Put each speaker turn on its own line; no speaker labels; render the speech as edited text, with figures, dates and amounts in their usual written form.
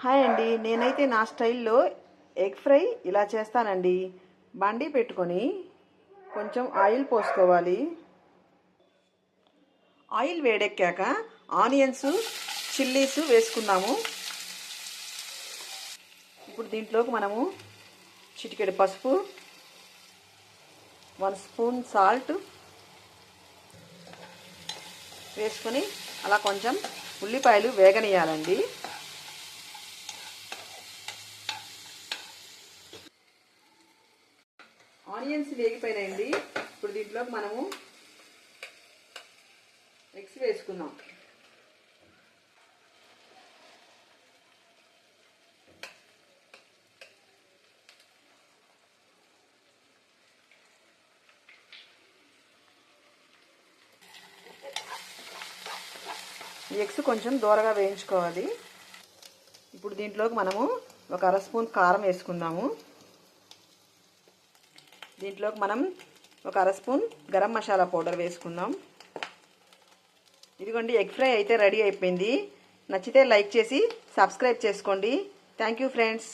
Hi అండి, నేనైతే నా స్టైల్లో ఎగ్ ఫ్రై ఇలా చేస్తానండి. బండి పెట్టుకొని కొంచెం ఆయిల్ పోసుకోవాలి. ఆయిల్ వేడెక్కాక ఆనియన్స్, చిల్లీస్ వేసుకుందాము. ఇప్పుడు దీంట్లోకి మనము చిటికెడు పసుపు, 1 స్పూన్ సాల్ట్ వేసుకొని అలా కొంచెం ఉల్లిపాయలు వేగనియాలండి. ఆనియన్స్ వేగిపోయినాయండి. ఇప్పుడు దీంట్లోకి మనము ఎగ్స్ వేసుకుందాం. ఈ ఎగ్స్ కొంచెం దూరగా వేయించుకోవాలి. ఇప్పుడు దీంట్లోకి మనము ఒక 1/2 స్పూన్ కారం వేసుకుందాము. దీంట్లోకి మనం ఒక 1/2 స్పూన్ గరం మసాలా పౌడర్ వేసుకుందాం. ఇదిగోండి, ఎగ్ ఫ్రై అయితే రెడీ అయిపోయింది. నచ్చితే లైక్ చేసి సబ్స్క్రైబ్ చేసుకోండి. Thank you friends.